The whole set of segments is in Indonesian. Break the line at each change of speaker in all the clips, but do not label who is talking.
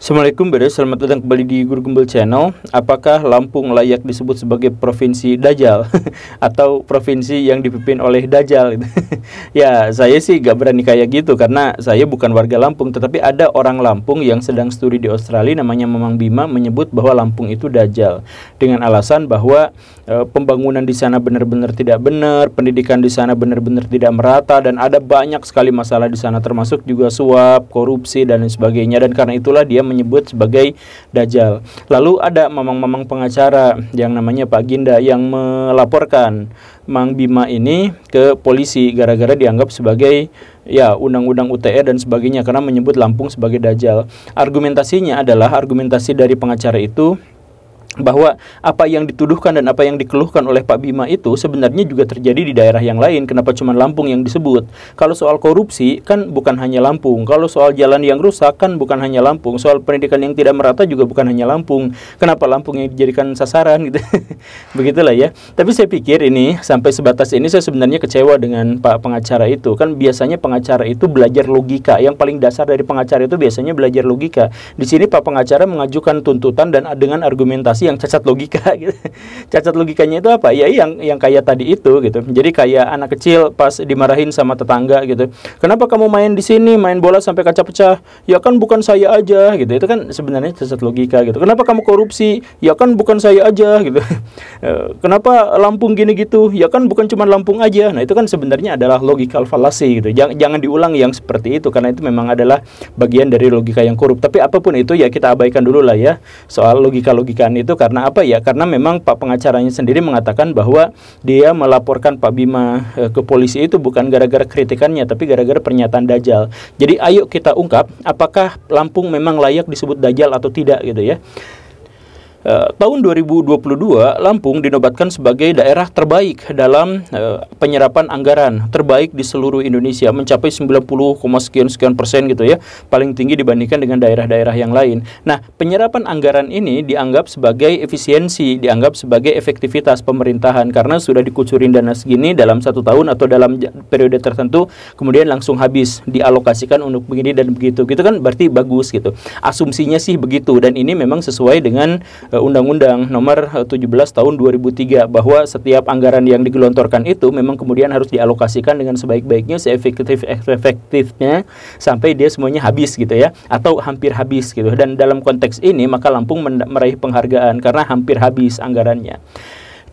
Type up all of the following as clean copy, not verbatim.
Assalamualaikum Bro, selamat datang kembali di Guru Gembel Channel. Apakah Lampung layak disebut sebagai provinsi Dajjal atau provinsi yang dipimpin oleh Dajjal? Ya, saya sih gak berani kayak gitu karena saya bukan warga Lampung. Tetapi ada orang Lampung yang sedang studi di Australia namanya Mamang Bima menyebut bahwa Lampung itu Dajjal dengan alasan bahwa pembangunan di sana benar-benar tidak benar, pendidikan di sana benar-benar tidak merata, dan ada banyak sekali masalah di sana termasuk juga suap, korupsi dan lain sebagainya. Dan karena itulah dia menyebut sebagai Dajjal. Lalu ada mamang-mamang pengacara yang namanya Pak Ginda yang melaporkan Mang Bima ini ke polisi gara-gara dianggap sebagai undang-undang UTE dan sebagainya karena menyebut Lampung sebagai Dajjal. Argumentasinya adalah argumentasi dari pengacara itu bahwa apa yang dituduhkan dan apa yang dikeluhkan oleh Pak Bima itu sebenarnya juga terjadi di daerah yang lain. Kenapa cuma Lampung yang disebut? Kalau soal korupsi kan bukan hanya Lampung. Kalau soal jalan yang rusak kan bukan hanya Lampung. Soal pendidikan yang tidak merata juga bukan hanya Lampung. Kenapa Lampung yang dijadikan sasaran gitu? Begitulah ya. Tapi saya pikir ini sampai sebatas ini saya sebenarnya kecewa dengan Pak pengacara itu. Kan biasanya pengacara itu belajar logika. Yang paling dasar dari pengacara itu biasanya belajar logika. Di sini Pak pengacara mengajukan tuntutan dan dengan argumentasi yang cacat logika gitu. Cacat logikanya itu apa? Ya yang kayak tadi itu gitu. Jadi kayak anak kecil pas dimarahin sama tetangga gitu. Kenapa kamu main di sini, main bola sampai kaca pecah? Ya kan bukan saya aja gitu. Itu kan sebenarnya cacat logika gitu. Kenapa kamu korupsi? Ya kan bukan saya aja gitu. Kenapa Lampung gini gitu? Ya kan bukan cuma Lampung aja. Nah, itu kan sebenarnya adalah logical fallacy gitu. Jangan diulang yang seperti itu karena itu memang adalah bagian dari logika yang korup. Tapi apapun itu ya kita abaikan dulu lah ya soal logika-logikaan itu. Karena apa ya? Karena memang Pak pengacaranya sendiri mengatakan bahwa dia melaporkan Pak Bima ke polisi itu bukan gara-gara kritikannya, tapi gara-gara pernyataan Dajjal. Jadi ayo kita ungkap apakah Lampung memang layak disebut Dajjal atau tidak gitu ya. Tahun 2022 Lampung dinobatkan sebagai daerah terbaik dalam penyerapan anggaran terbaik di seluruh Indonesia, mencapai 90, sekian persen gitu ya, paling tinggi dibandingkan dengan daerah-daerah yang lain. Nah, penyerapan anggaran ini dianggap sebagai efisiensi, dianggap sebagai efektivitas pemerintahan karena sudah dikucurin dana segini dalam 1 tahun atau dalam periode tertentu, kemudian langsung habis dialokasikan untuk begini dan begitu. Gitu kan berarti bagus gitu. Asumsinya sih begitu, dan ini memang sesuai dengan Undang-Undang Nomor 17 Tahun 2003 bahwa setiap anggaran yang digelontorkan itu memang kemudian harus dialokasikan dengan sebaik-baiknya, seefektif-efektifnya sampai dia semuanya habis gitu ya, atau hampir habis gitu. Dan dalam konteks ini maka Lampung meraih penghargaan karena hampir habis anggarannya.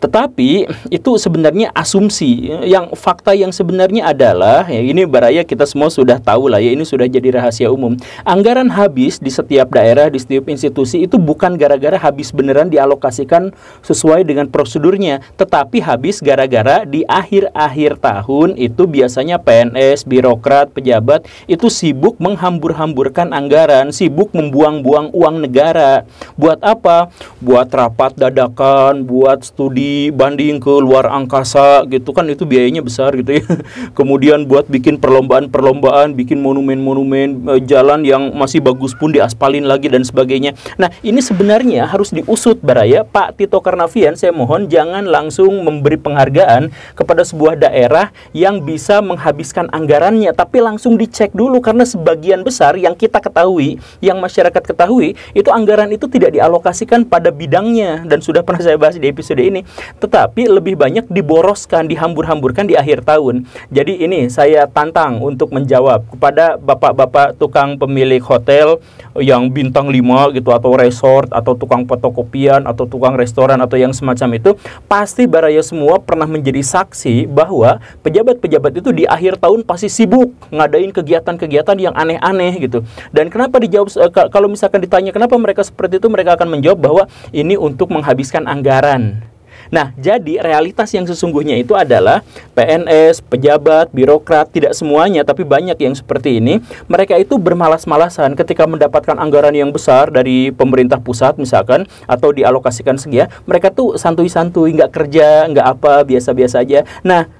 Tetapi itu sebenarnya asumsi. Yang fakta yang sebenarnya adalah ya, ini baraya kita semua sudah tahu lah ya, ini sudah jadi rahasia umum. Anggaran habis di setiap daerah, di setiap institusi itu bukan gara-gara habis beneran dialokasikan sesuai dengan prosedurnya, tetapi habis gara-gara di akhir-akhir tahun itu biasanya PNS, birokrat, pejabat itu sibuk menghambur-hamburkan anggaran, sibuk membuang-buang uang negara. Buat apa? Buat rapat dadakan, buat studi banding ke luar angkasa gitu kan, itu biayanya besar gitu ya. Kemudian buat bikin perlombaan-perlombaan, bikin monumen-monumen, jalan yang masih bagus pun diaspalin lagi dan sebagainya. Nah, ini sebenarnya harus diusut baraya. Pak Tito Karnavian, saya mohon jangan langsung memberi penghargaan kepada sebuah daerah yang bisa menghabiskan anggarannya, tapi langsung dicek dulu karena sebagian besar yang kita ketahui, yang masyarakat ketahui, itu anggaran itu tidak dialokasikan pada bidangnya, dan sudah pernah saya bahas di episode ini. Tetapi lebih banyak diboroskan, dihambur-hamburkan di akhir tahun. Jadi ini saya tantang untuk menjawab kepada bapak-bapak tukang pemilik hotel yang bintang 5 gitu, atau resort, atau tukang fotokopian, atau tukang restoran, atau yang semacam itu. Pasti baraya semua pernah menjadi saksi bahwa pejabat-pejabat itu di akhir tahun pasti sibuk ngadain kegiatan-kegiatan yang aneh-aneh gitu. Dan kenapa dijawab, kalau misalkan ditanya kenapa mereka seperti itu, mereka akan menjawab bahwa ini untuk menghabiskan anggaran. Nah, jadi realitas yang sesungguhnya itu adalah PNS, pejabat, birokrat, tidak semuanya, tapi banyak yang seperti ini. Mereka itu bermalas-malasan ketika mendapatkan anggaran yang besar dari pemerintah pusat misalkan, atau dialokasikan sekian. Mereka tuh santuy-santuy, nggak kerja, nggak apa, biasa-biasa aja. Nah,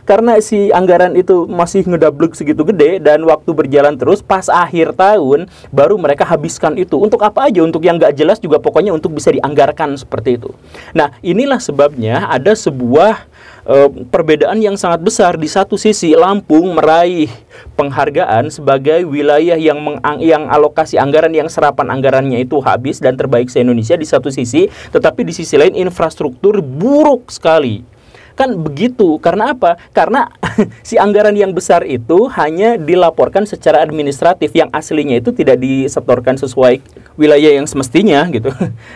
karena si anggaran itu masih ngedablek segitu gede, dan waktu berjalan terus, pas akhir tahun baru mereka habiskan itu. Untuk apa aja? Untuk yang nggak jelas juga, pokoknya untuk bisa dianggarkan seperti itu. Nah, inilah sebabnya ada sebuah perbedaan yang sangat besar. Di satu sisi Lampung meraih penghargaan sebagai wilayah yang alokasi anggaran, yang serapan anggarannya itu habis dan terbaik se-Indonesia di satu sisi, tetapi di sisi lain infrastruktur buruk sekali. Kan begitu. Karena apa? Karena si anggaran yang besar itu hanya dilaporkan secara administratif, yang aslinya itu tidak disetorkan sesuai wilayah yang semestinya gitu.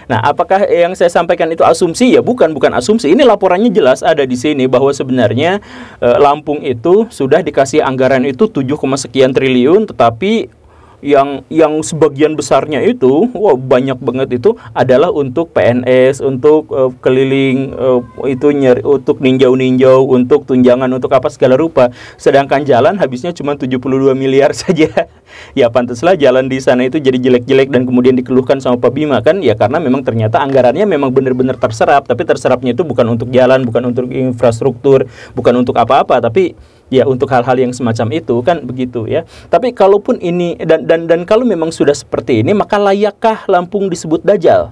Nah, apakah yang saya sampaikan itu asumsi? Ya bukan asumsi. Ini laporannya jelas ada di sini bahwa sebenarnya Lampung itu sudah dikasih anggaran itu 7, sekian triliun, tetapi yang sebagian besarnya itu, banyak banget itu adalah untuk PNS, untuk keliling, untuk ninjau-ninjau, untuk tunjangan, untuk apa segala rupa. Sedangkan jalan habisnya cuma 72 miliar saja. Ya pantaslah jalan di sana itu jadi jelek-jelek dan kemudian dikeluhkan sama Pak Bima kan, ya karena memang ternyata anggarannya memang benar-benar terserap, tapi terserapnya itu bukan untuk jalan, bukan untuk infrastruktur, bukan untuk apa-apa, tapi ya untuk hal-hal yang semacam itu kan begitu ya. Tapi kalaupun ini dan kalau memang sudah seperti ini, maka layakkah Lampung disebut Dajjal?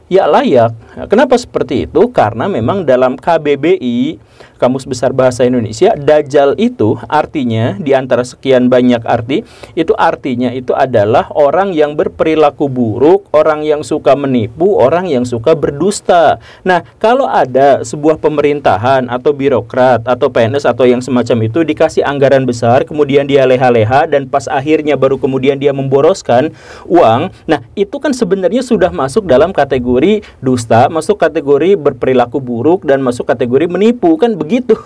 Ya layak. Kenapa seperti itu? Karena memang dalam KBBI, Kamus Besar Bahasa Indonesia, Dajjal itu artinya, di antara sekian banyak arti, itu artinya itu adalah orang yang berperilaku buruk, orang yang suka menipu, orang yang suka berdusta. Nah, kalau ada sebuah pemerintahan atau birokrat atau PNS atau yang semacam itu dikasih anggaran besar, kemudian dia leha-leha dan pas akhirnya baru kemudian dia memboroskan uang, nah itu kan sebenarnya sudah masuk dalam kategori dusta, masuk kategori berperilaku buruk, dan masuk kategori menipu, kan begitu.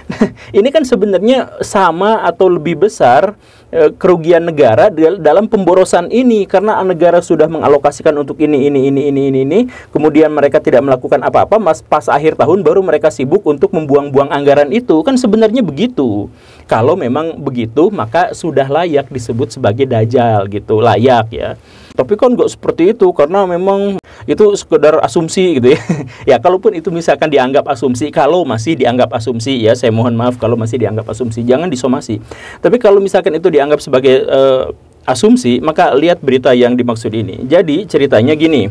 Nah, ini kan sebenarnya sama atau lebih besar kerugian negara dalam pemborosan ini, karena negara sudah mengalokasikan untuk ini, kemudian mereka tidak melakukan apa-apa, pas akhir tahun baru mereka sibuk untuk membuang-buang anggaran itu, kan sebenarnya begitu. Kalau memang begitu, maka sudah layak disebut sebagai Dajjal gitu, layak ya. Tapi kan nggak seperti itu, karena memang itu sekedar asumsi gitu ya. Ya kalaupun itu misalkan dianggap asumsi, kalau masih dianggap asumsi ya, saya mohon maaf kalau masih dianggap asumsi, jangan disomasi. Tapi kalau misalkan itu dianggap sebagai asumsi, maka lihat berita yang dimaksud ini. Jadi ceritanya gini.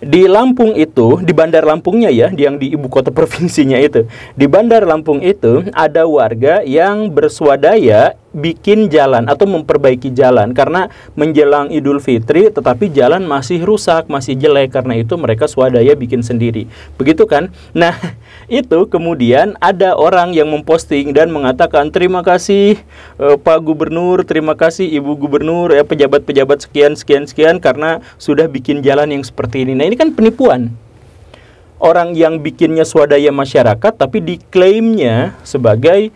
Di Lampung itu, di Bandar Lampungnya ya, yang di ibu kota provinsinya itu, di Bandar Lampung itu ada warga yang berswadaya bikin jalan atau memperbaiki jalan karena menjelang Idul Fitri, tetapi jalan masih rusak, masih jelek, karena itu mereka swadaya bikin sendiri. Begitu kan? Nah, itu kemudian ada orang yang memposting dan mengatakan terima kasih Pak Gubernur, terima kasih Ibu Gubernur, ya pejabat-pejabat sekian karena sudah bikin jalan yang seperti ini. Nah, ini kan penipuan. Orang yang bikinnya swadaya masyarakat tapi diklaimnya sebagai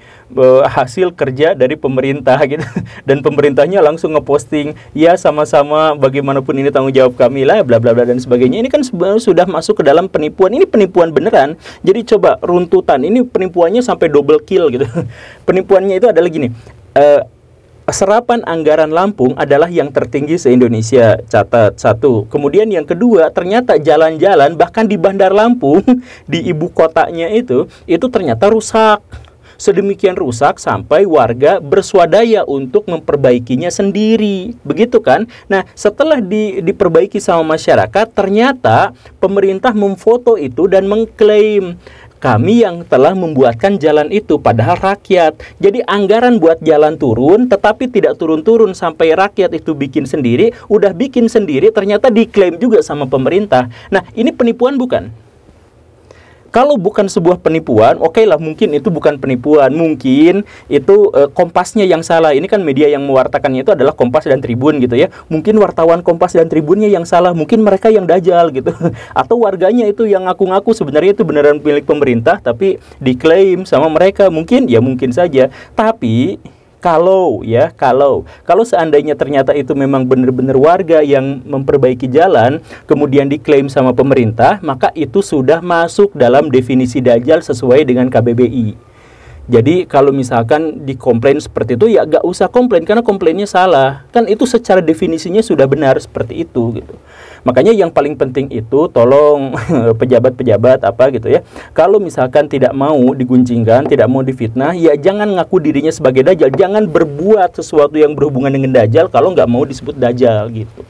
hasil kerja dari pemerintah gitu. Dan pemerintahnya langsung ngeposting, ya sama-sama, bagaimanapun ini tanggung jawab kami lah, bla bla bla dan sebagainya. Ini kan sudah masuk ke dalam penipuan. Ini penipuan beneran. Jadi coba runtutan, ini penipuannya sampai double kill gitu. Penipuannya itu adalah gini, serapan anggaran Lampung adalah yang tertinggi se-Indonesia, catat satu. Kemudian yang kedua, ternyata jalan-jalan bahkan di Bandar Lampung, di ibu kotanya itu ternyata rusak. Sedemikian rusak sampai warga berswadaya untuk memperbaikinya sendiri. Begitu kan? Nah, setelah diperbaiki sama masyarakat, ternyata pemerintah memfoto itu dan mengklaim, kami yang telah membuatkan jalan itu, padahal rakyat. Jadi anggaran buat jalan turun, tetapi tidak turun-turun sampai rakyat itu bikin sendiri. Udah bikin sendiri, ternyata diklaim juga sama pemerintah. Nah, ini penipuan bukan? Kalau bukan sebuah penipuan, oke lah, mungkin itu bukan penipuan. Mungkin itu Kompasnya yang salah. Ini kan media yang mewartakannya itu adalah Kompas dan Tribun gitu ya. Mungkin wartawan Kompas dan Tribunnya yang salah. Mungkin mereka yang dajal gitu. Atau warganya itu yang ngaku-ngaku sebenarnya itu beneran milik pemerintah, tapi diklaim sama mereka. Mungkin, ya mungkin saja. Tapi kalau seandainya ternyata itu memang benar-benar warga yang memperbaiki jalan, kemudian diklaim sama pemerintah, maka itu sudah masuk dalam definisi Dajjal sesuai dengan KBBI. Jadi kalau misalkan dikomplain seperti itu, ya gak usah komplain karena komplainnya salah. Kan itu secara definisinya sudah benar seperti itu gitu. Makanya yang paling penting itu tolong pejabat-pejabat apa gitu ya. Kalau misalkan tidak mau diguncingkan, tidak mau difitnah, ya jangan ngaku dirinya sebagai dajjal. Jangan berbuat sesuatu yang berhubungan dengan dajjal kalau nggak mau disebut dajjal gitu.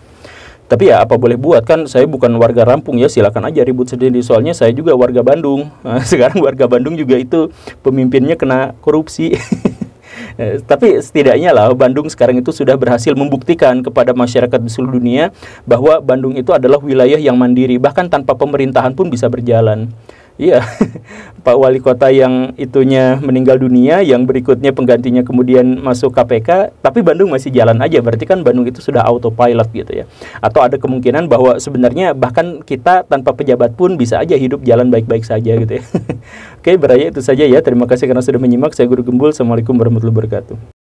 Tapi ya apa boleh buat, kan saya bukan warga Lampung ya, silakan aja ribut sendiri. Soalnya saya juga warga Bandung. Nah, sekarang warga Bandung juga itu pemimpinnya kena korupsi. Tapi setidaknya lah Bandung sekarang itu sudah berhasil membuktikan kepada masyarakat di seluruh dunia bahwa Bandung itu adalah wilayah yang mandiri, bahkan tanpa pemerintahan pun bisa berjalan. Iya, Pak Wali Kota yang itunya meninggal dunia, yang berikutnya penggantinya kemudian masuk KPK, tapi Bandung masih jalan aja, berarti kan Bandung itu sudah autopilot gitu ya. Atau ada kemungkinan bahwa sebenarnya bahkan kita tanpa pejabat pun bisa aja hidup jalan baik-baik saja gitu ya. Oke, berarti itu saja ya, terima kasih karena sudah menyimak, saya Guru Gembul, Assalamualaikum warahmatullahi wabarakatuh.